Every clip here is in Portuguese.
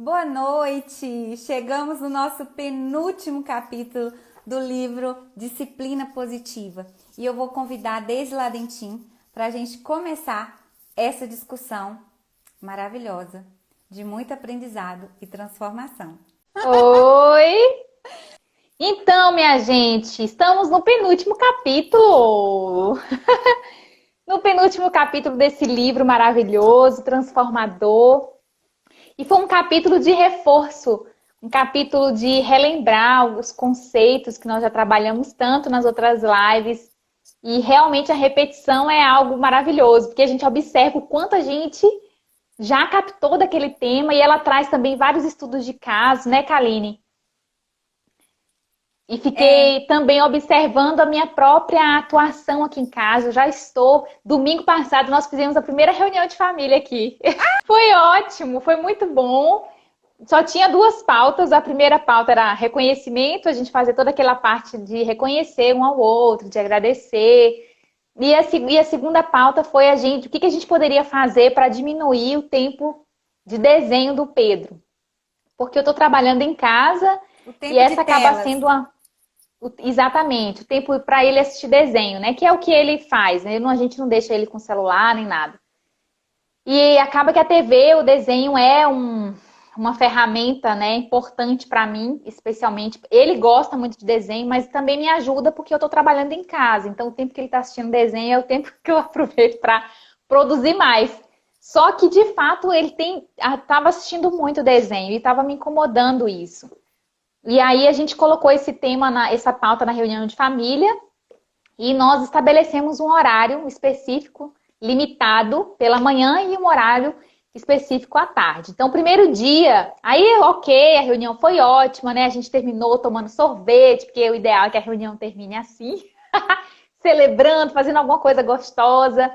Boa noite! Chegamos no nosso penúltimo capítulo do livro Disciplina Positiva. E eu vou convidar desde lá dentinho para a gente começar essa discussão maravilhosa, de muito aprendizado e transformação. Oi! Então, minha gente, estamos no penúltimo capítulo. No penúltimo capítulo desse livro maravilhoso, transformador. E foi um capítulo de reforço, um capítulo de relembrar os conceitos que nós já trabalhamos tanto nas outras lives. E realmente a repetição é algo maravilhoso, porque a gente observa o quanto a gente já captou daquele tema e ela traz também vários estudos de caso, né, Kaline? E É, fiquei também observando a minha própria atuação aqui em casa. Eu já estou. Domingo passado nós fizemos a primeira reunião de família aqui. Foi ótimo, foi muito bom. Só tinha duas pautas. A primeira pauta era reconhecimento, a gente fazia toda aquela parte de reconhecer um ao outro, de agradecer. E a segunda pauta foi o que a gente poderia fazer para diminuir o tempo de desenho do Pedro. Porque eu estou trabalhando em casa o e tempo de essa acaba telas. sendo exatamente, o tempo para ele assistir desenho, né? Que é o que ele faz, né? A gente não deixa ele com celular nem nada. E acaba que a TV, o desenho é uma ferramenta, né, importante para mim, especialmente. Ele gosta muito de desenho, mas também me ajuda porque eu estou trabalhando em casa. Então, o tempo que ele está assistindo desenho é o tempo que eu aproveito para produzir mais. Só que, de fato, ele estava assistindo muito desenho e estava me incomodando isso. E aí a gente colocou esse tema, essa pauta na reunião de família e nós estabelecemos um horário específico, limitado pela manhã e um horário específico à tarde. Então, o primeiro dia, aí ok, a reunião foi ótima, né? A gente terminou tomando sorvete, porque o ideal é que a reunião termine assim, celebrando, fazendo alguma coisa gostosa,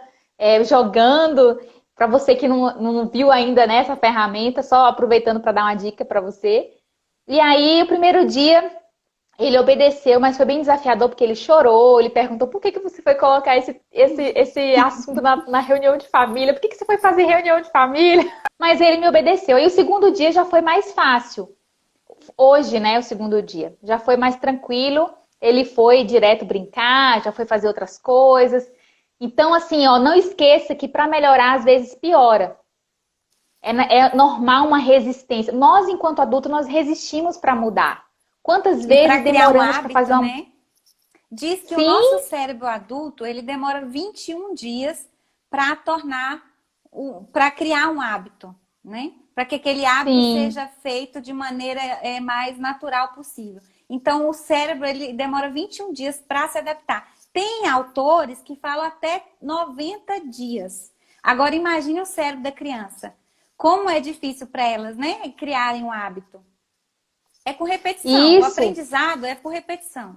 jogando. Para você que não viu ainda nessa ferramenta, só aproveitando para dar uma dica para você. E aí, o primeiro dia, ele obedeceu, mas foi bem desafiador porque ele chorou, ele perguntou por que você foi colocar esse assunto na reunião de família, por que você foi fazer reunião de família? Mas ele me obedeceu. E o segundo dia já foi mais fácil. Hoje, né, o segundo dia, já foi mais tranquilo, ele foi direto brincar, já foi fazer outras coisas. Então, assim, ó, não esqueça que para melhorar, às vezes piora. É normal uma resistência. Nós, enquanto adultos, nós resistimos para mudar. Quantas E para vezes criar um demoramos para fazer hábito, uma... né? Diz que o nosso Sim, cérebro adulto, ele demora 21 dias para para criar um hábito, né? Para que aquele hábito sim, seja feito de maneira mais natural possível. Então, o cérebro, ele demora 21 dias para se adaptar. Tem autores que falam até 90 dias. Agora, imagine o cérebro da criança. Como é difícil para elas, né? Criarem um hábito. É com repetição. O isso. aprendizado é por repetição.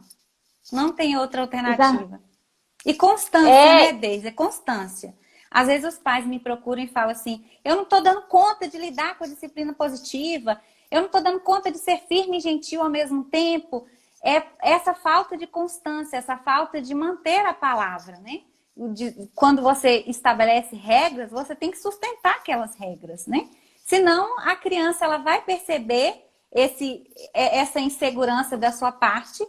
Não tem outra Exa- alternativa. E constância, né, É, Deise? É constância. Às vezes os pais me procuram e falam assim: eu não estou dando conta de lidar com a disciplina positiva, eu não estou dando conta de ser firme e gentil ao mesmo tempo. É essa falta de constância, essa falta de manter a palavra, né? Quando você estabelece regras, você tem que sustentar aquelas regras, né? Senão a criança ela vai perceber essa insegurança da sua parte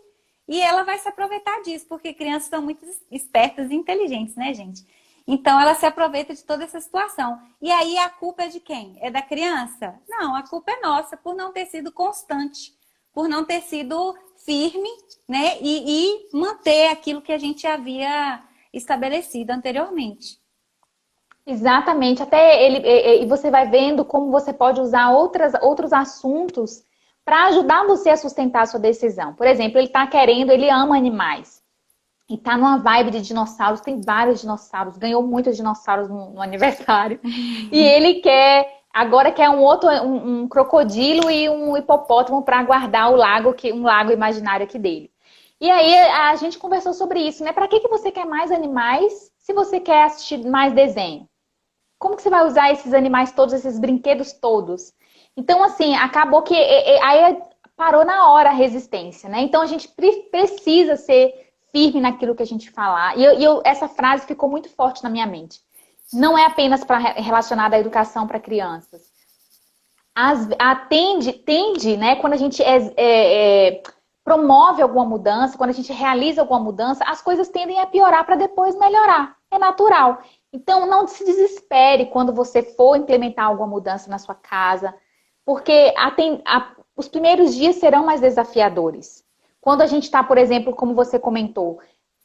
e ela vai se aproveitar disso, porque crianças são muito espertas e inteligentes, né, gente? Então ela se aproveita de toda essa situação. E aí a culpa é de quem? É da criança? Não, a culpa é nossa por não ter sido constante, por não ter sido firme, né? E manter aquilo que a gente havia estabelecido anteriormente. exatamente. Até e você vai vendo como você pode usar outros assuntos para ajudar você a sustentar a sua decisão. Por exemplo, ele está querendo, ele ama animais. E tá numa vibe de dinossauros, tem vários dinossauros, ganhou muitos dinossauros no aniversário. E ele agora quer um crocodilo e um hipopótamo para guardar um lago imaginário aqui dele. E aí a gente conversou sobre isso, né? Para que você quer mais animais se você quer assistir mais desenho? Como que você vai usar esses animais todos, esses brinquedos todos? Então, assim, acabou que aí parou na hora a resistência, né? Então a gente precisa ser firme naquilo que a gente falar. Essa frase ficou muito forte na minha mente. Não é apenas relacionada à educação para crianças. Tende, né? Quando a gente promove alguma mudança, quando a gente realiza alguma mudança, as coisas tendem a piorar para depois melhorar. É natural. Então, não se desespere quando você for implementar alguma mudança na sua casa, porque os primeiros dias serão mais desafiadores. Quando a gente está, por exemplo, como você comentou,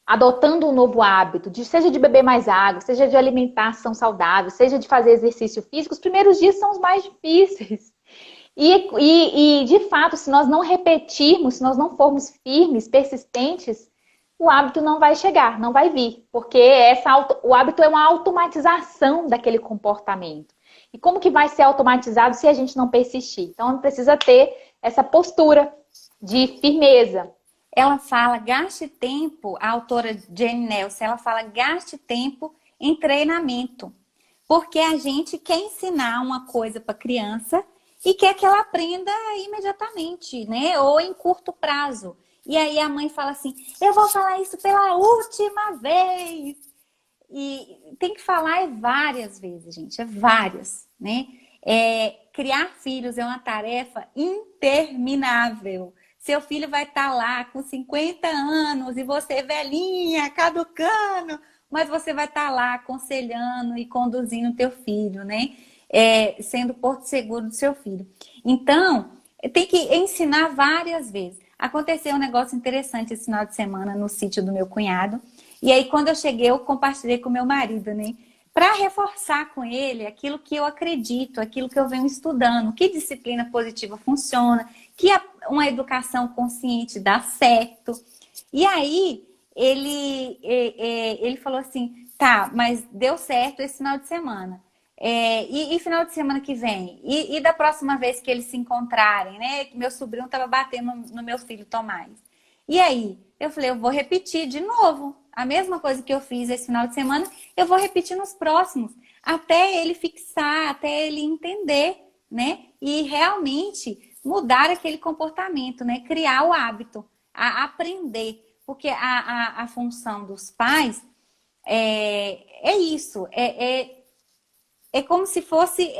adotando um novo hábito, seja de beber mais água, seja de alimentação saudável, seja de fazer exercício físico, os primeiros dias são os mais difíceis. E de fato, se nós não repetirmos, se nós não formos firmes, persistentes, o hábito não vai chegar, não vai vir. Porque o hábito é uma automatização daquele comportamento. E como que vai ser automatizado se a gente não persistir? Então, precisa ter essa postura de firmeza. Ela fala, gaste tempo, a autora Jane Nelson, ela fala, gaste tempo em treinamento. Porque a gente quer ensinar uma coisa para a criança e quer que ela aprenda imediatamente, né? Ou em curto prazo. E aí a mãe fala assim, eu vou falar isso pela última vez. E tem que falar várias vezes, gente, várias, né? Criar filhos é uma tarefa interminável. Seu filho vai estar lá com 50 anos e você velhinha, caducando, mas você vai estar lá aconselhando e conduzindo o teu filho, né? Sendo porto seguro do seu filho. Então, tem que ensinar várias vezes. Aconteceu um negócio interessante esse final de semana no sítio do meu cunhado. E aí, quando eu cheguei, eu compartilhei com meu marido, né? Para reforçar com ele aquilo que eu acredito, aquilo que eu venho estudando, que disciplina positiva funciona, que uma educação consciente dá certo. E aí, ele falou assim, tá, mas deu certo esse final de semana. E final de semana que vem? E da próxima vez que eles se encontrarem, né? Que meu sobrinho estava batendo no meu filho Tomás. E aí? Eu falei, eu vou repetir de novo. A mesma coisa que eu fiz esse final de semana, eu vou repetir nos próximos. Até ele fixar, até ele entender, né? E realmente mudar aquele comportamento, né? Criar o hábito, aprender. Porque a função dos pais é isso, é como se fosse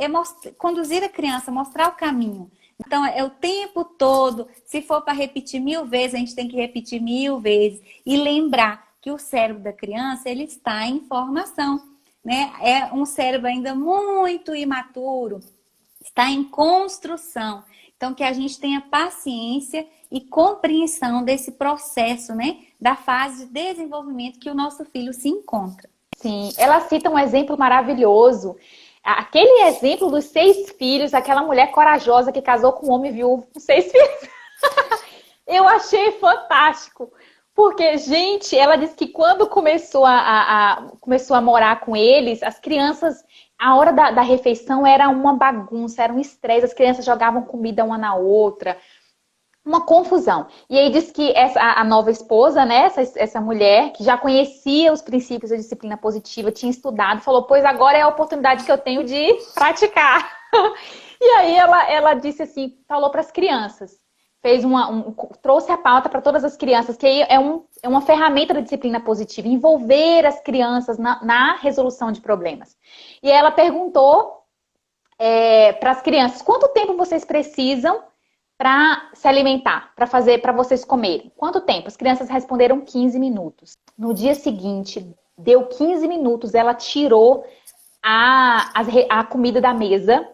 conduzir a criança, mostrar o caminho. Então, é o tempo todo. Se for para repetir 1000 vezes, a gente tem que repetir 1000 vezes. E lembrar que o cérebro da criança, ele está em formação, né? É um cérebro ainda muito imaturo. Está em construção. Então, que a gente tenha paciência e compreensão desse processo, né? Da fase de desenvolvimento que o nosso filho se encontra. Sim, ela cita um exemplo maravilhoso. Aquele exemplo dos 6 filhos, aquela mulher corajosa que casou com um homem viúvo com 6 filhos. Eu achei fantástico. Porque, gente, ela disse que quando começou a morar com eles, as crianças, a hora da refeição era uma bagunça, era um estresse, as crianças jogavam comida uma na outra. Uma confusão. E aí diz que a nova esposa, né, essa mulher, que já conhecia os princípios da disciplina positiva, tinha estudado, falou, pois agora é a oportunidade que eu tenho de praticar. E aí ela disse assim, falou para as crianças, trouxe a pauta para todas as crianças, que aí é uma ferramenta da disciplina positiva, envolver as crianças na resolução de problemas. E ela perguntou para as crianças, quanto tempo vocês precisam para se alimentar, para vocês comerem? Quanto tempo? As crianças responderam 15 minutos. No dia seguinte, deu 15 minutos, ela tirou a comida da mesa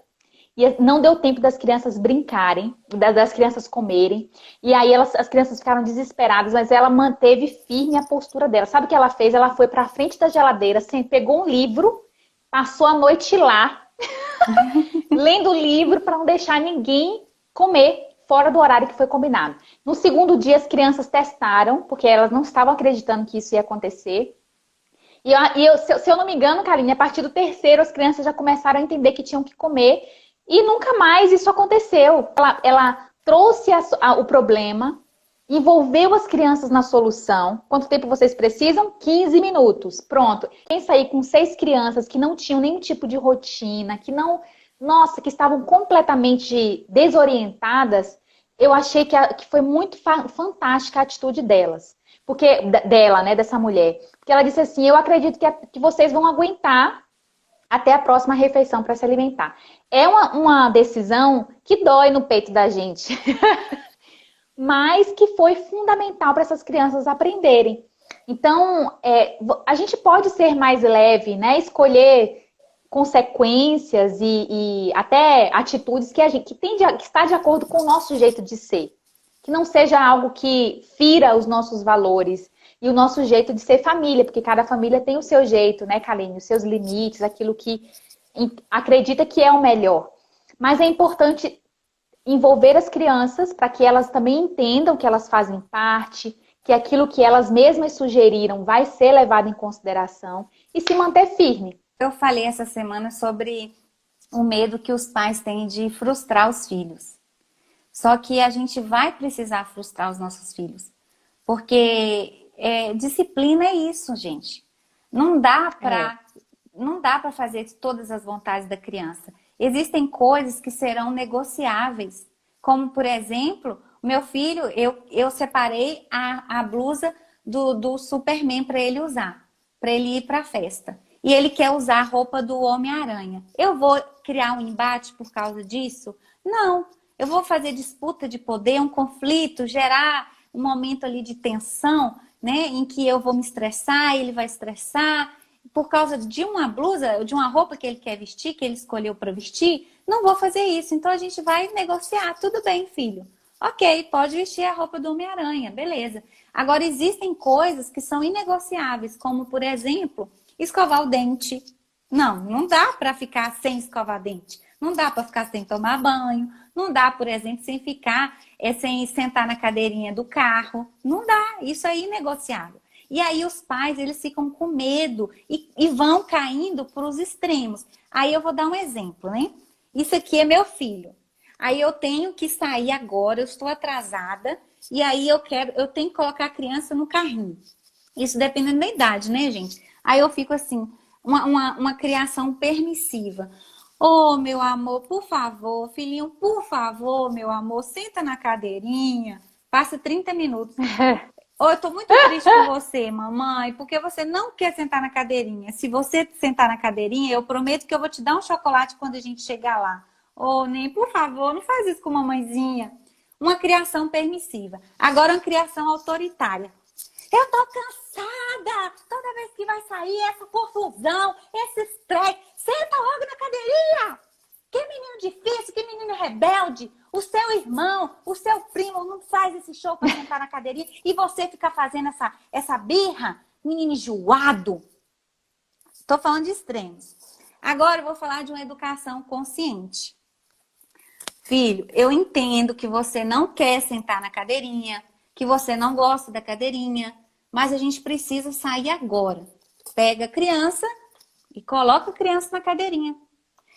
e não deu tempo das crianças brincarem, das crianças comerem. E aí as crianças ficaram desesperadas, mas ela manteve firme a postura dela. Sabe o que ela fez? Ela foi para a frente da geladeira, pegou um livro, passou a noite lá, lendo o livro para não deixar ninguém comer fora do horário que foi combinado. No segundo dia, as crianças testaram, porque elas não estavam acreditando que isso ia acontecer. Se eu não me engano, Karine, a partir do terceiro, as crianças já começaram a entender que tinham que comer. E nunca mais isso aconteceu. Ela trouxe o problema, envolveu as crianças na solução. Quanto tempo vocês precisam? 15 minutos. Pronto. Pensa aí com 6 crianças que não tinham nenhum tipo de rotina, que estavam completamente desorientadas. Eu achei que foi muito fantástica a atitude delas. Né, dessa mulher. Porque ela disse assim, eu acredito que vocês vão aguentar até a próxima refeição para se alimentar. é uma decisão que dói no peito da gente, mas que foi fundamental para essas crianças aprenderem. Então, a gente pode ser mais leve, né? Escolher consequências e até atitudes que que está de acordo com o nosso jeito de ser. Que não seja algo que fira os nossos valores e o nosso jeito de ser família, porque cada família tem o seu jeito, né, Kaline? Os seus limites, aquilo que acredita que é o melhor. Mas é importante envolver as crianças para que elas também entendam que elas fazem parte, que aquilo que elas mesmas sugeriram vai ser levado em consideração e se manter firme. Eu falei essa semana sobre o medo que os pais têm de frustrar os filhos. Só que a gente vai precisar frustrar os nossos filhos. Porque disciplina é isso, gente. Não dá para fazer todas as vontades da criança. Existem coisas que serão negociáveis. Como, por exemplo, meu filho, eu separei a blusa do Superman para ele usar. Para ele ir para a festa. E ele quer usar a roupa do Homem-Aranha. Eu vou criar um embate por causa disso? Não. Eu vou fazer disputa de poder, um conflito, gerar um momento ali de tensão, né? Em que eu vou me estressar, ele vai estressar. Por causa de uma blusa, de uma roupa que ele quer vestir, que ele escolheu para vestir, não vou fazer isso. Então a gente vai negociar. Tudo bem, filho. Ok, pode vestir a roupa do Homem-Aranha, beleza. Agora existem coisas que são inegociáveis, como por exemplo, escovar o dente. Não dá para ficar sem escovar dente. Não dá para ficar sem tomar banho. Não dá, por exemplo, sem sentar na cadeirinha do carro. Não dá, isso é inegociável. E aí os pais, eles ficam com medo e vão caindo para os extremos. Aí eu vou dar um exemplo, né? Isso aqui é meu filho. Aí eu tenho que sair agora, eu estou atrasada, e aí eu tenho que colocar a criança no carrinho. Isso dependendo da idade, né, gente? Aí eu fico assim, uma criação permissiva. Ô, meu amor, por favor, filhinho, por favor, meu amor, senta na cadeirinha, passa 30 minutos. Ô, eu tô muito triste com você, mamãe, porque você não quer sentar na cadeirinha. Se você sentar na cadeirinha, eu prometo que eu vou te dar um chocolate quando a gente chegar lá. Ô, nem, por favor, não faz isso com mamãezinha. Uma criação permissiva. Agora, uma criação autoritária. Eu tô cansada. Toda vez que vai sair essa confusão, esse estresse. Senta logo na cadeirinha. Que menino difícil, que menino rebelde. O seu irmão, o seu primo não faz esse show para sentar na cadeirinha e você fica fazendo essa birra. Menino enjoado. Tô falando de extremos. Agora eu vou falar de uma educação consciente. Filho, eu entendo que você não quer sentar na cadeirinha, que você não gosta da cadeirinha, mas a gente precisa sair agora. Pega a criança e coloca a criança na cadeirinha.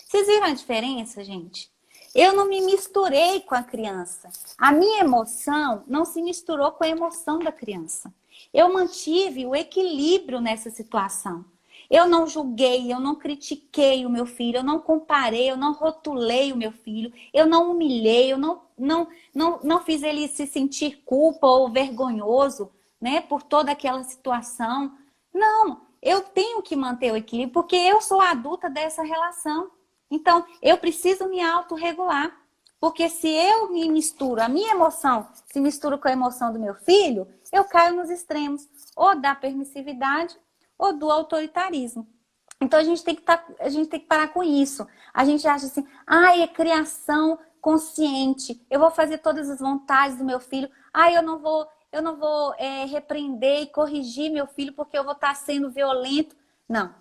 Vocês viram a diferença, gente? Eu não me misturei com a criança. A minha emoção não se misturou com a emoção da criança. Eu mantive o equilíbrio nessa situação. Eu não julguei, eu não critiquei o meu filho, eu não comparei, eu não rotulei o meu filho, eu não humilhei, eu não fiz ele se sentir culpa ou vergonhoso, né, por toda aquela situação. Não, eu tenho que manter o equilíbrio porque eu sou a adulta dessa relação. Então, eu preciso me autorregular. Porque se eu me misturo, a minha emoção se mistura com a emoção do meu filho, eu caio nos extremos, ou da permissividade ou do autoritarismo. Então, a gente tem que parar com isso. A gente acha assim, é criação consciente, eu vou fazer todas as vontades do meu filho, eu não vou repreender e corrigir meu filho porque eu vou estar sendo violento. Não,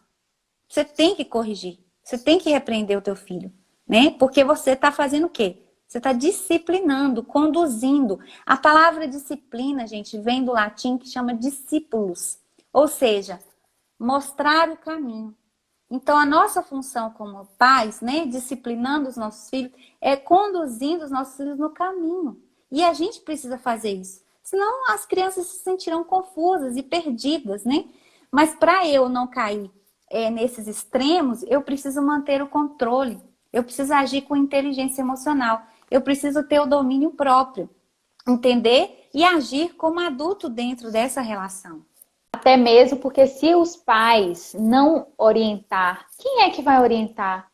você tem que corrigir, você tem que repreender o teu filho, né? Porque você está fazendo o quê? Você está disciplinando, conduzindo. A palavra disciplina, gente, vem do latim que chama discípulos. Ou seja, mostrar o caminho. Então, a nossa função como pais, né, disciplinando os nossos filhos, é conduzindo os nossos filhos no caminho. E a gente precisa fazer isso. Senão, as crianças se sentirão confusas e perdidas, né? Mas para eu não cair nesses extremos, eu preciso manter o controle. Eu preciso agir com inteligência emocional. Eu preciso ter o domínio próprio. Entender e agir como adulto dentro dessa relação. Até mesmo porque se os pais não orientar, quem é que vai orientar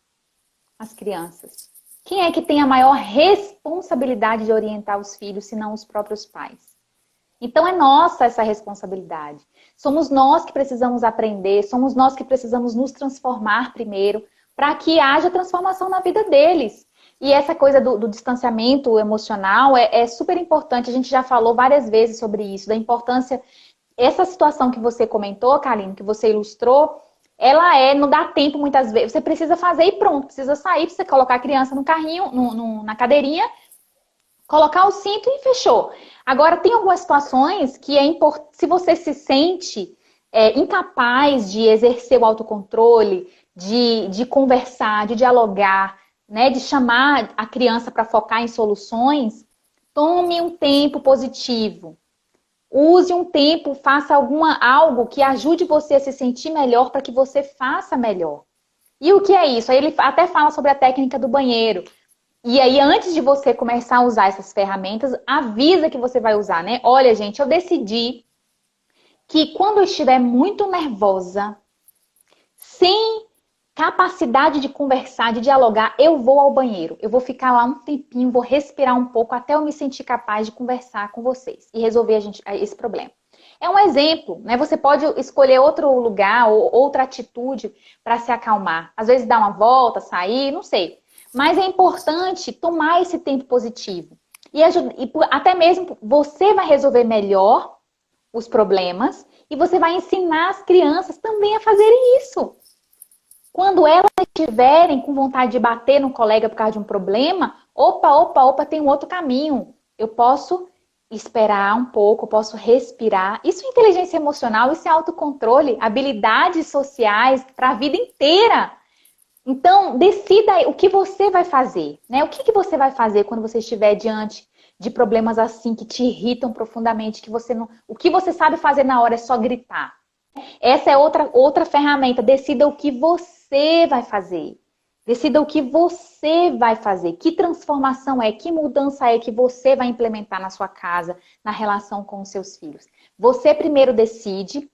as crianças? Quem é que tem a maior responsabilidade de orientar os filhos, se não os próprios pais? Então é nossa essa responsabilidade. Somos nós que precisamos aprender, somos nós que precisamos nos transformar primeiro, para que haja transformação na vida deles. E essa coisa do distanciamento emocional é super importante. A gente já falou várias vezes sobre isso, da importância. Essa situação que você comentou, Karine, que você ilustrou, não dá tempo muitas vezes. Você precisa fazer e pronto, precisa sair, precisa colocar a criança no carrinho, na cadeirinha, colocar o cinto e fechou. Agora, tem algumas situações que é importante, se você se sente incapaz de exercer o autocontrole, de conversar, de dialogar, né, de chamar a criança para focar em soluções, tome um tempo positivo. Use um tempo, faça algo que ajude você a se sentir melhor para que você faça melhor. E o que é isso? Aí ele até fala sobre a técnica do banheiro. E aí, antes de você começar a usar essas ferramentas, avisa que você vai usar, né? Olha, gente, eu decidi que quando eu estiver muito nervosa, sem capacidade de conversar, de dialogar, eu vou ao banheiro. Eu vou ficar lá um tempinho, vou respirar um pouco até eu me sentir capaz de conversar com vocês e resolver esse problema. É um exemplo, né? Você pode escolher outro lugar ou outra atitude para se acalmar. Às vezes dar uma volta, sair, não sei. Mas é importante tomar esse tempo positivo. E até mesmo você vai resolver melhor os problemas e você vai ensinar as crianças também a fazerem isso. Quando elas estiverem com vontade de bater no colega por causa de um problema, opa, tem um outro caminho. Eu posso esperar um pouco, eu posso respirar. Isso é inteligência emocional, isso é autocontrole, habilidades sociais para a vida inteira. Então, decida o que você vai fazer, né? O que você vai fazer quando você estiver diante de problemas assim que te irritam profundamente, que você não, o que você sabe fazer na hora é só gritar. Essa é outra ferramenta. Decida o que você vai fazer. Decida o que você vai fazer. Que transformação que mudança é que você vai implementar na sua casa, na relação com os seus filhos. Você primeiro decide,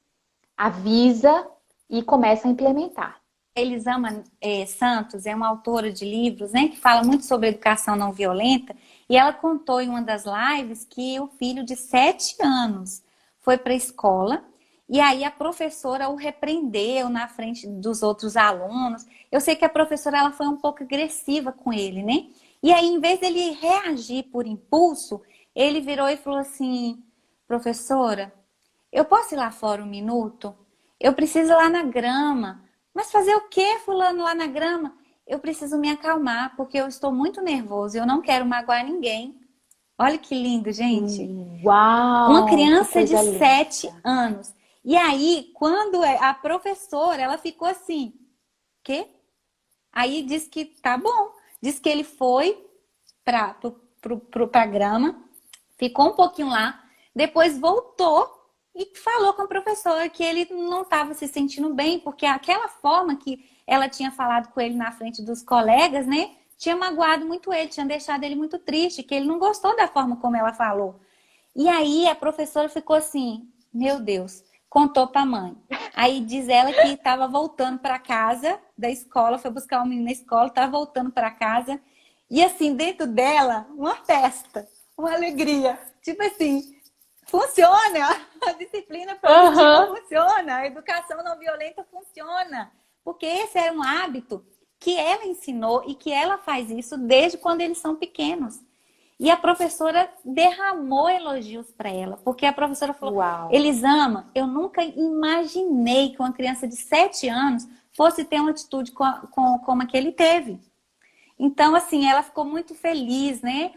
avisa e começa a implementar. Elisama Santos é uma autora de livros, né, que fala muito sobre educação não violenta, e ela contou em uma das lives que o filho de 7 anos foi para a escola, e aí a professora o repreendeu na frente dos outros alunos. Eu sei que a professora ela foi um pouco agressiva com ele, né? E aí, em vez dele reagir por impulso, ele virou e falou assim: professora, eu posso ir lá fora um minuto? Eu preciso ir lá na grama. Mas fazer o quê, fulano, lá na grama? Eu preciso me acalmar, porque eu estou muito nervoso e eu não quero magoar ninguém. Olha que lindo, gente. Uau! Uma criança de linda. 7 anos. E aí, quando a professora, ela ficou assim, quê? Aí disse que tá bom. Disse que ele foi pra grama, ficou um pouquinho lá, depois voltou e falou com a professora que ele não estava se sentindo bem, porque aquela forma que ela tinha falado com ele na frente dos colegas, né, tinha magoado muito ele, tinha deixado ele muito triste, que ele não gostou da forma como ela falou. E aí a professora ficou assim, meu Deus, contou para a mãe. Aí diz ela que estava voltando para casa da escola, foi buscar o menino na escola, estava voltando para casa, e assim, dentro dela, uma festa, uma alegria, tipo assim, funciona, a disciplina positiva funciona, a educação não violenta funciona, porque esse era um hábito que ela ensinou e que ela faz isso desde quando eles são pequenos. E a professora derramou elogios para ela, porque a professora falou: uau. Elisama, eu nunca imaginei que uma criança de 7 anos fosse ter uma atitude como a que ele teve. Então, assim, ela ficou muito feliz, né?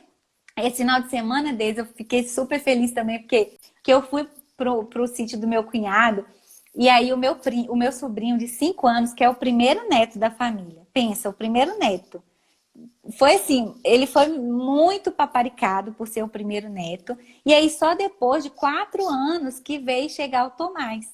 Esse final de semana deles, eu fiquei super feliz também, porque eu fui pro sítio do meu cunhado, e aí o meu sobrinho de 5 anos, que é o primeiro neto da família. Pensa, o primeiro neto. Foi assim, ele foi muito paparicado por ser o primeiro neto, e aí só depois de 4 anos que veio chegar o Tomás.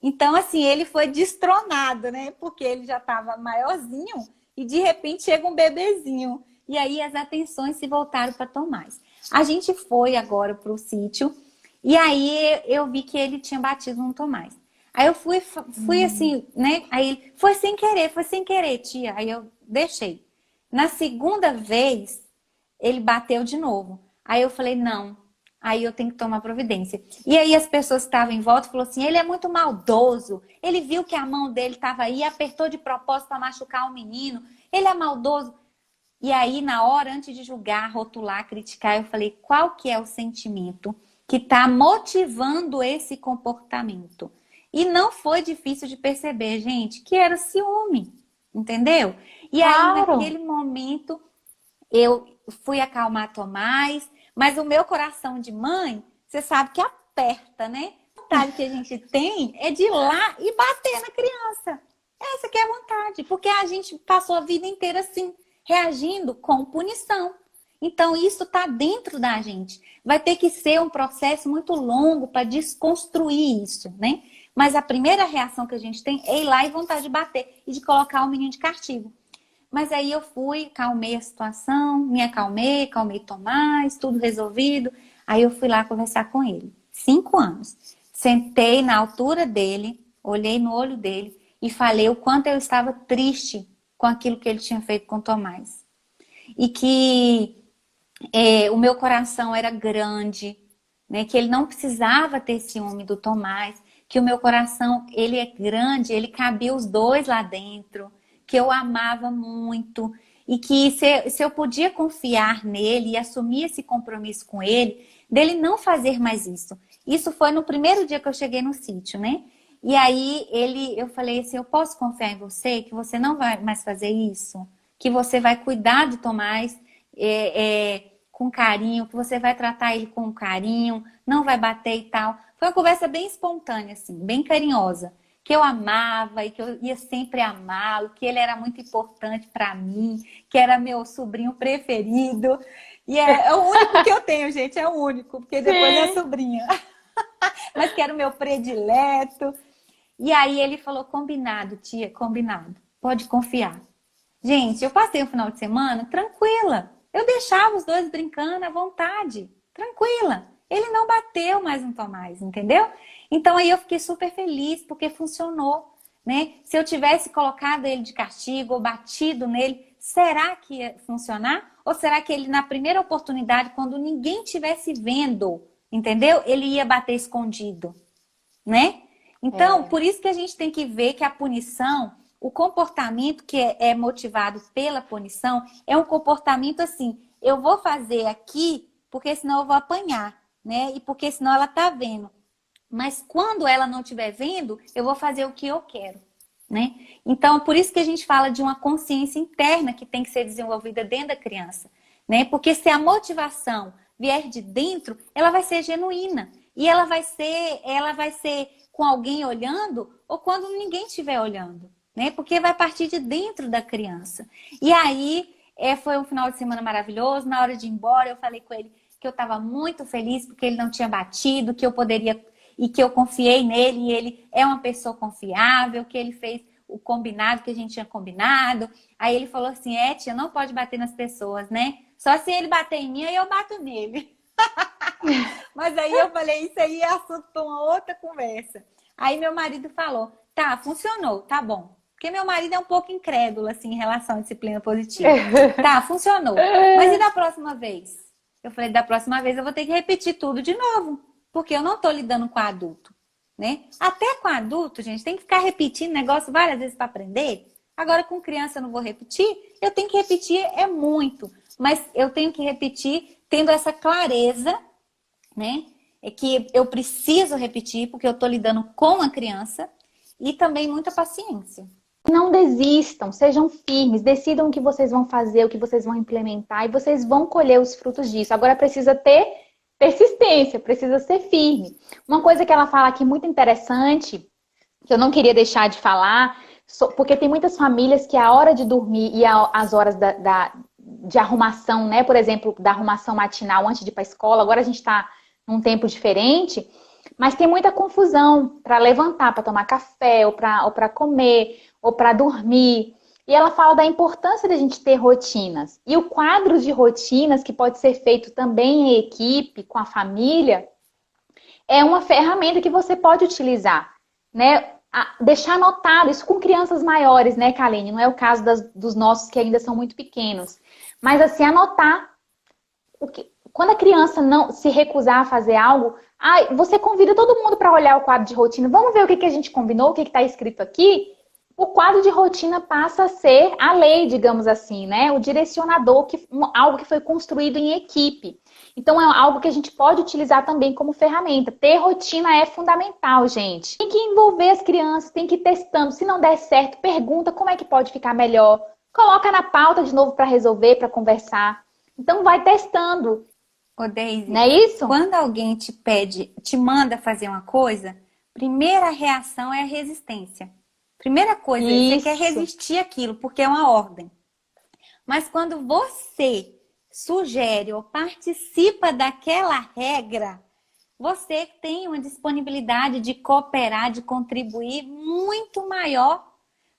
Então, assim, ele foi destronado, né? Porque ele já estava maiorzinho, e de repente chega um bebezinho. E aí as atenções se voltaram para Tomás. A gente foi agora para o sítio, e aí eu vi que ele tinha batido no Tomás. Aí eu fui assim, né? Aí ele, foi sem querer, tia. Aí eu deixei. Na segunda vez, ele bateu de novo. Aí eu falei, não, aí eu tenho que tomar providência. E aí as pessoas que estavam em volta falaram assim, ele é muito maldoso. Ele viu que a mão dele estava aí, apertou de propósito para machucar o menino. Ele é maldoso. E aí, na hora, antes de julgar, rotular, criticar, eu falei, qual que é o sentimento que está motivando esse comportamento? E não foi difícil de perceber, gente, que era ciúme, entendeu? E aí, Claro. naquele momento, eu fui acalmar Tomás, mas o meu coração de mãe, você sabe que aperta, né? A vontade que a gente tem é de ir lá e bater na criança. Essa que é a vontade, porque a gente passou a vida inteira assim, reagindo com punição. Então, isso está dentro da gente. Vai ter que ser um processo muito longo para desconstruir isso, né? Mas a primeira reação que a gente tem é ir lá e vontade de bater e de colocar o menino de castigo. Mas aí eu fui, calmei a situação, me acalmei, calmei Tomás, tudo resolvido. Aí eu fui lá conversar com ele. 5 anos. Sentei na altura dele, olhei no olho dele e falei o quanto eu estava triste com aquilo que ele tinha feito com Tomás. E que o meu coração era grande, né? Que ele não precisava ter ciúme do Tomás, que o meu coração, ele é grande, ele cabia os dois lá dentro, que eu amava muito e que se eu podia confiar nele e assumir esse compromisso com ele, dele não fazer mais isso. Isso foi no primeiro dia que eu cheguei no sítio, né? E aí eu falei assim, eu posso confiar em você, que você não vai mais fazer isso? Que você vai cuidar de Tomás com carinho, que você vai tratar ele com carinho, não vai bater e tal. Foi uma conversa bem espontânea, assim, bem carinhosa. Que eu amava e que eu ia sempre amá-lo, que ele era muito importante para mim, que era meu sobrinho preferido. E é o único que eu tenho, gente, é o único, porque depois é a sobrinha. Mas que era o meu predileto. E aí ele falou, combinado, tia, combinado. Pode confiar. Gente, eu passei o final de semana tranquila. Eu deixava os dois brincando à vontade, tranquila. Ele não bateu mais no Tomás, entendeu? Então aí eu fiquei super feliz porque funcionou, né? Se eu tivesse colocado ele de castigo ou batido nele, será que ia funcionar? Ou será que ele na primeira oportunidade, quando ninguém estivesse vendo, entendeu? Ele ia bater escondido, né? Então, por isso que a gente tem que ver que a punição, o comportamento que é motivado pela punição, é um comportamento assim, eu vou fazer aqui porque senão eu vou apanhar, né? E porque senão ela tá vendo. Mas quando ela não estiver vendo, eu vou fazer o que eu quero, né? Então, por isso que a gente fala de uma consciência interna que tem que ser desenvolvida dentro da criança, né? Porque se a motivação vier de dentro, ela vai ser genuína. E ela vai ser com alguém olhando ou quando ninguém estiver olhando, né? Porque vai partir de dentro da criança. E aí, foi um final de semana maravilhoso. Na hora de ir embora, eu falei com ele que eu estava muito feliz porque ele não tinha batido, que eu poderia e que eu confiei nele e ele é uma pessoa confiável, que ele fez o combinado que a gente tinha combinado. Aí ele falou assim, tia, não pode bater nas pessoas, né? Só se ele bater em mim, aí eu bato nele. Mas aí eu falei, isso aí é assunto para uma outra conversa. Aí meu marido falou, tá, funcionou, tá bom. Porque meu marido é um pouco incrédulo, assim, em relação à disciplina positiva. Tá, funcionou. Mas e da próxima vez? Eu falei, da próxima vez eu vou ter que repetir tudo de novo. Porque eu não tô lidando com adulto, né? Até com adulto, gente, tem que ficar repetindo negócio várias vezes para aprender. Agora, com criança eu não vou repetir. Eu tenho que repetir muito. Mas eu tenho que repetir tendo essa clareza, né? É que eu preciso repetir porque eu tô lidando com a criança e também muita paciência. Não desistam, sejam firmes, decidam o que vocês vão fazer, o que vocês vão implementar e vocês vão colher os frutos disso. Agora precisa ter persistência, precisa ser firme. Uma coisa que ela fala aqui muito interessante, que eu não queria deixar de falar, porque tem muitas famílias que a hora de dormir e as horas de arrumação, né? Por exemplo, da arrumação matinal antes de ir para a escola, agora a gente está num tempo diferente, mas tem muita confusão para levantar, para tomar café, ou para comer, ou para dormir. E ela fala da importância da gente ter rotinas. E o quadro de rotinas, que pode ser feito também em equipe, com a família, é uma ferramenta que você pode utilizar, né? deixar anotado, isso com crianças maiores, né, Kaline? Não é o caso dos nossos que ainda são muito pequenos. Mas assim, anotar. Quando a criança não se recusar a fazer algo, você convida todo mundo para olhar o quadro de rotina. Vamos ver o que a gente combinou, o que está escrito aqui? O quadro de rotina passa a ser a lei, digamos assim, né? O direcionador, algo que foi construído em equipe. Então, é algo que a gente pode utilizar também como ferramenta. Ter rotina é fundamental, gente. Tem que envolver as crianças, tem que ir testando. Se não der certo, pergunta como é que pode ficar melhor. Coloca na pauta de novo para resolver, para conversar. Então, vai testando. Ô, Deise, não é isso? Quando alguém te pede, te manda fazer uma coisa, primeira reação é a resistência. Primeira coisa, você quer resistir àquilo, porque é uma ordem. Mas quando você sugere ou participa daquela regra, você tem uma disponibilidade de cooperar, de contribuir muito maior.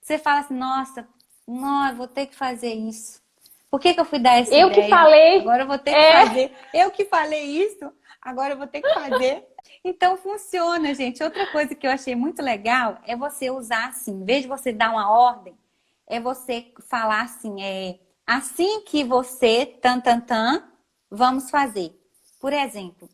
Você fala assim, nossa, eu vou ter que fazer isso. Por que eu fui dar essa ideia? Eu que falei. Agora eu vou ter que fazer. Eu que falei isso, agora eu vou ter que fazer. Então funciona, gente. Outra coisa que eu achei muito legal é você usar assim, em vez de você dar uma ordem, é você falar assim, assim que você, vamos fazer. Por exemplo,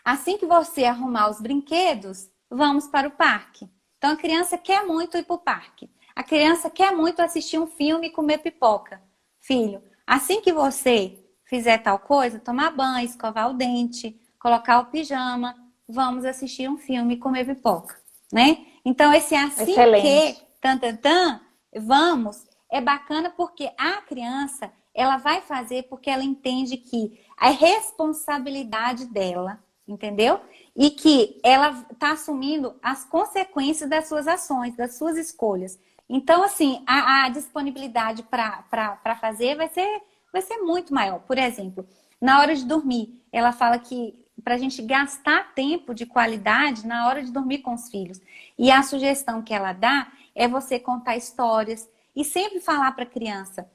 assim que você arrumar os brinquedos, vamos para o parque. Então a criança quer muito ir para o parque. A criança quer muito assistir um filme e comer pipoca. Filho, assim que você fizer tal coisa, tomar banho, escovar o dente, colocar o pijama, vamos assistir um filme e comer pipoca, né? Então, esse assim Excelente. que, vamos, é bacana porque a criança, ela vai fazer porque ela entende que a responsabilidade dela, entendeu? E que ela está assumindo as consequências das suas ações, das suas escolhas. Então, assim, a disponibilidade para fazer vai ser muito maior. Por exemplo, na hora de dormir, ela fala que para a gente gastar tempo de qualidade na hora de dormir com os filhos. E a sugestão que ela dá é você contar histórias e sempre falar para a criança,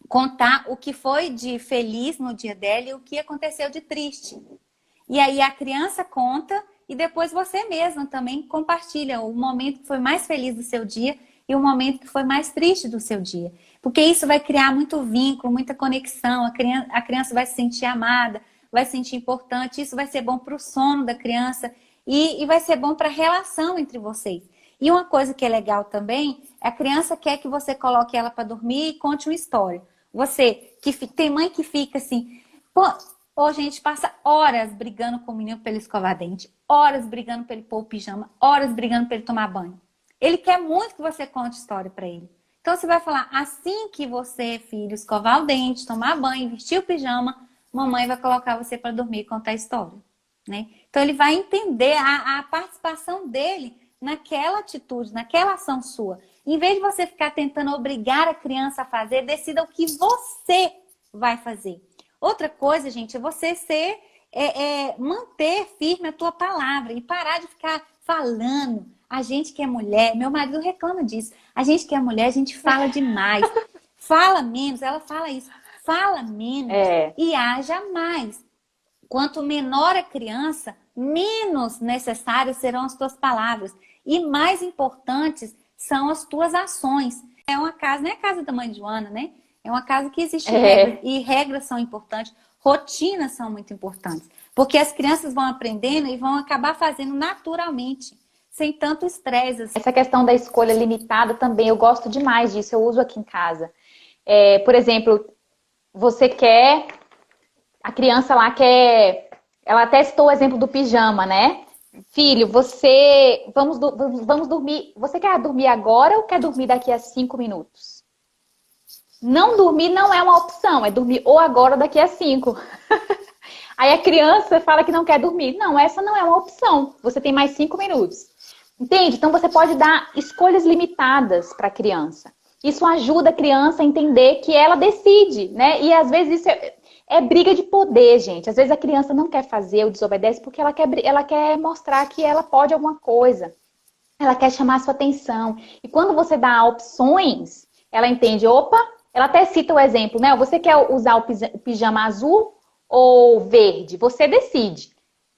contar o que foi de feliz no dia dela e o que aconteceu de triste. E aí a criança conta e depois você mesma também compartilha o momento que foi mais feliz do seu dia e o momento que foi mais triste do seu dia. Porque isso vai criar muito vínculo, muita conexão, a criança vai se sentir amada, vai se sentir importante, isso vai ser bom para o sono da criança e vai ser bom para a relação entre vocês. E uma coisa que é legal também, a criança quer que você coloque ela para dormir e conte uma história. Você, tem mãe que fica assim, gente, passa horas brigando com o menino para ele escovar dente, horas brigando para ele pôr o pijama, horas brigando para ele tomar banho. Ele quer muito que você conte história para ele. Então você vai falar, assim que você, filho, escovar o dente, tomar banho, vestir o pijama, mamãe vai colocar você para dormir e contar história, né? Então ele vai entender a participação dele naquela atitude, naquela ação sua. Em vez de você ficar tentando obrigar a criança a fazer, decida o que você vai fazer. Outra coisa, gente, é você manter firme a tua palavra e parar de ficar falando. A gente que é mulher, meu marido reclama disso. A gente que é mulher, a gente fala demais. Fala menos, ela fala isso. Fala menos e haja mais. Quanto menor a criança, menos necessárias serão as tuas palavras. E mais importantes são as tuas ações. É uma casa, não é a casa da mãe Joana, né? É uma casa que existe regras. E regras são importantes. Rotinas são muito importantes. Porque as crianças vão aprendendo e vão acabar fazendo naturalmente. Sem tanto estresse. Assim. Essa questão da escolha limitada também, eu gosto demais disso. Eu uso aqui em casa. Por exemplo, a criança lá quer, ela até citou o exemplo do pijama, né? Filho, vamos dormir, você quer dormir agora ou quer dormir daqui a 5 minutos? Não dormir não é uma opção, é dormir ou agora ou daqui a 5. Aí a criança fala que não quer dormir. Não, essa não é uma opção, você tem mais 5 minutos. Entende? Então você pode dar escolhas limitadas para a criança. Isso ajuda a criança a entender que ela decide, né? E às vezes isso é briga de poder, gente. Às vezes a criança não quer fazer ou desobedece porque ela quer mostrar que ela pode alguma coisa. Ela quer chamar a sua atenção. E quando você dá opções, ela entende, opa, ela até cita o exemplo, né? Você quer usar o pijama azul ou verde? Você decide.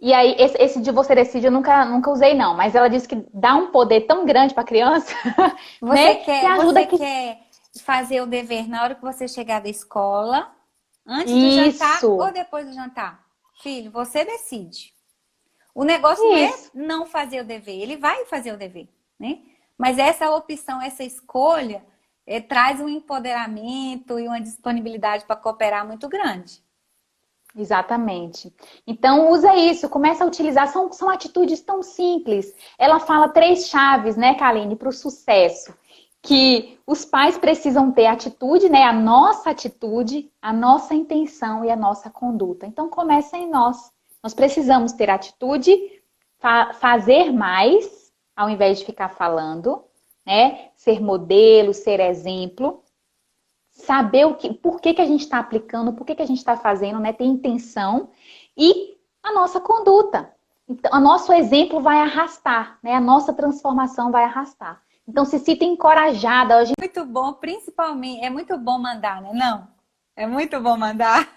E aí, esse de você decide eu nunca usei, não. Mas ela disse que dá um poder tão grande pra criança, Você né? Que quer, ajuda você que. quer fazer o dever na hora que você chegar da escola, antes do jantar ou Isso, depois do jantar? Filho, você decide. O negócio não é isso. não fazer o dever, ele vai fazer o dever, né? Mas essa opção, essa escolha, traz um empoderamento e uma disponibilidade para cooperar muito grande. Exatamente. Então, usa isso, começa a utilizar. São atitudes tão simples. Ela fala 3 chaves, né, Kaline, para o sucesso. Que os pais precisam ter atitude, né? A nossa atitude, a nossa intenção e a nossa conduta. Então, começa em nós. Nós precisamos ter atitude, fazer mais, ao invés de ficar falando, né? Ser modelo, ser exemplo. Saber por que a gente está aplicando, por que a gente está fazendo, né? Ter intenção e a nossa conduta. Então, o nosso exemplo vai arrastar, né? A nossa transformação vai arrastar. Então, se sinta encorajada. Muito bom, principalmente, é muito bom mandar, né? Não, é muito bom mandar.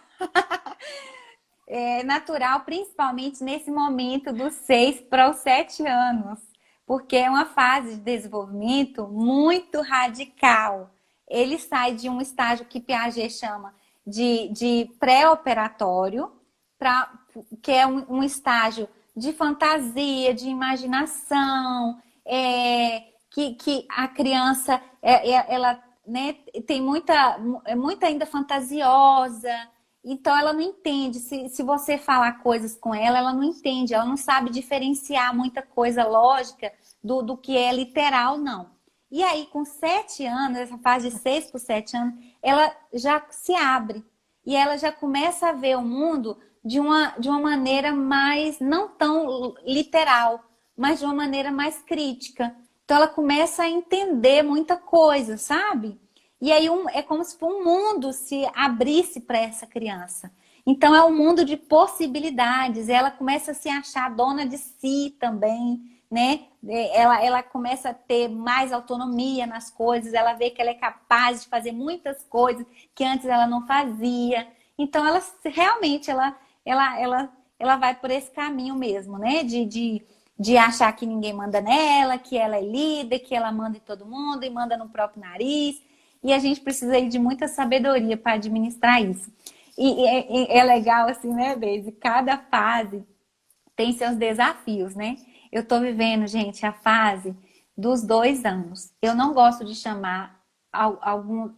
É natural, principalmente nesse momento dos 6 para os 7 anos, porque é uma fase de desenvolvimento muito radical. Ele sai de um estágio que Piaget chama de pré-operatório, que é um estágio de fantasia, de imaginação, que a criança ela, né, tem muita ainda fantasiosa. Então, ela não entende. Se você falar coisas com ela, ela não entende. Ela não sabe diferenciar muita coisa lógica do que é literal, não. E aí, com 7 anos, essa fase de 6 por 7 anos, ela já se abre. E ela já começa a ver o mundo de uma maneira mais, não tão literal, mas de uma maneira mais crítica. Então, ela começa a entender muita coisa, sabe? E aí é como se um mundo se abrisse para essa criança. Então é um mundo de possibilidades. Ela começa a se achar dona de si também, né? Ela começa a ter mais autonomia nas coisas. Ela vê que ela é capaz de fazer muitas coisas que antes ela não fazia. Então ela realmente ela vai por esse caminho mesmo, né? De achar que ninguém manda nela, que ela é líder, que ela manda em todo mundo e manda no próprio nariz. E a gente precisa aí de muita sabedoria para administrar isso. E é legal assim, né, Deise? Cada fase tem seus desafios, né? Eu tô vivendo, gente, a fase dos 2 anos. Eu não gosto de chamar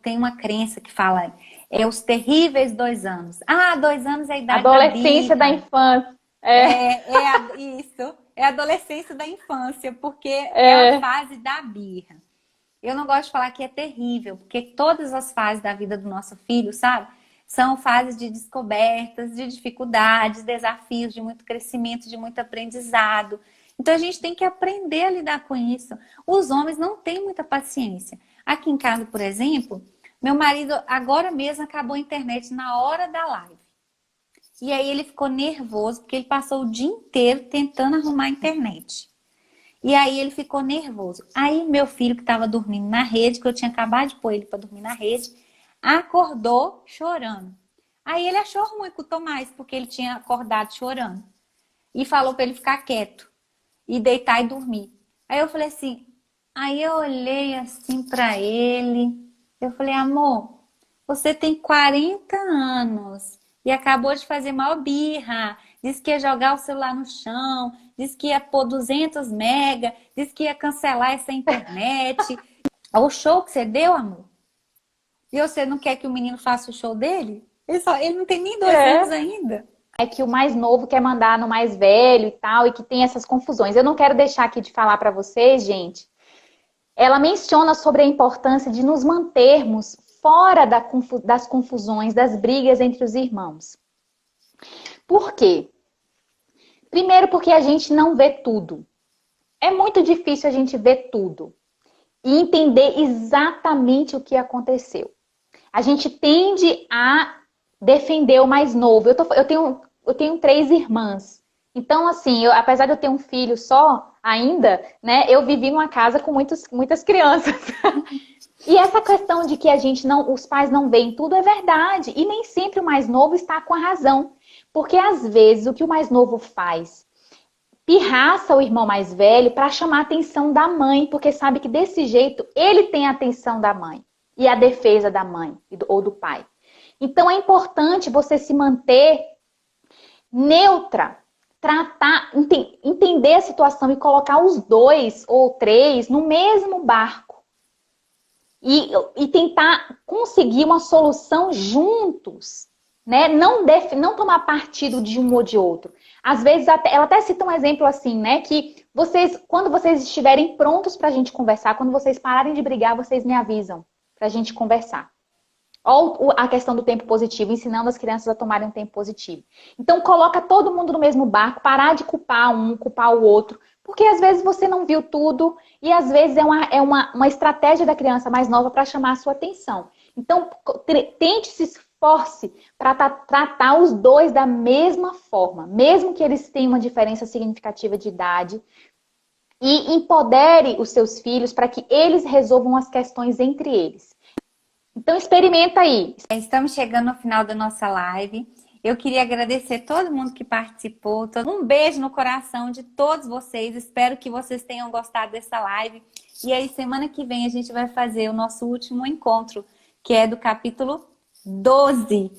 tem uma crença que fala os terríveis 2 anos. Ah, 2 anos é a idade da Adolescência da birra. infância. Isso, é a adolescência da infância, porque é a É, fase da birra. Eu não gosto de falar que é terrível, porque todas as fases da vida do nosso filho, sabe? São fases de descobertas, de dificuldades, desafios, de muito crescimento, de muito aprendizado. Então a gente tem que aprender a lidar com isso. Os homens não têm muita paciência. Aqui em casa, por exemplo, meu marido agora mesmo acabou a internet na hora da live. E aí ele ficou nervoso, porque ele passou o dia inteiro tentando arrumar a internet. E aí ele ficou nervoso. Aí meu filho, que estava dormindo na rede, que eu tinha acabado de pôr ele para dormir na rede, acordou chorando. Aí ele achou ruim com o Tomás, porque ele tinha acordado chorando. E falou para ele ficar quieto e deitar e dormir. Aí eu falei assim, aí eu olhei assim para ele, eu falei, amor, você tem 40 anos e acabou de fazer mal birra. Disse que ia jogar o celular no chão, disse que ia pôr 200 mega, disse que ia cancelar essa internet. O show que você deu, amor? E você não quer que o menino faça o show dele? Ele não tem nem 2 anos é. ainda. É que o mais novo quer mandar no mais velho e tal, e que tem essas confusões. Eu não quero deixar aqui de falar para vocês, gente. Ela menciona sobre a importância de nos mantermos fora das confusões, das brigas entre os irmãos. Por quê? Primeiro, porque a gente não vê tudo. É muito difícil a gente ver tudo e entender exatamente o que aconteceu. A gente tende a defender o mais novo. Eu tenho 3 irmãs. Então, assim, apesar de eu ter um filho só ainda, né, eu vivi numa casa com muitas crianças. E essa questão de que os pais não veem tudo é verdade. E nem sempre o mais novo está com a razão. Porque às vezes o que o mais novo faz? Pirraça o irmão mais velho para chamar a atenção da mãe, porque sabe que desse jeito ele tem a atenção da mãe e a defesa da mãe ou do pai. Então é importante você se manter neutra, entender a situação e colocar os 2 ou 3 no mesmo barco e tentar conseguir uma solução juntos, né? Não tomar partido de um ou de outro. Às vezes, ela até cita um exemplo assim, né? Que quando vocês estiverem prontos pra gente conversar, quando vocês pararem de brigar, vocês me avisam pra gente conversar. Ou a questão do tempo positivo, ensinando as crianças a tomarem um tempo positivo. Então, coloca todo mundo no mesmo barco, parar de culpar um, culpar o outro. Porque às vezes você não viu tudo e às vezes é uma estratégia da criança mais nova para chamar a sua atenção. Então, tente se esforce para tratar os 2 da mesma forma, mesmo que eles tenham uma diferença significativa de idade, e empodere os seus filhos para que eles resolvam as questões entre eles. Então, experimenta aí. Estamos chegando ao final da nossa live. Eu queria agradecer todo mundo que participou. Um beijo no coração de todos vocês. Espero que vocês tenham gostado dessa live. E aí, semana que vem, a gente vai fazer o nosso último encontro, que é do capítulo 12.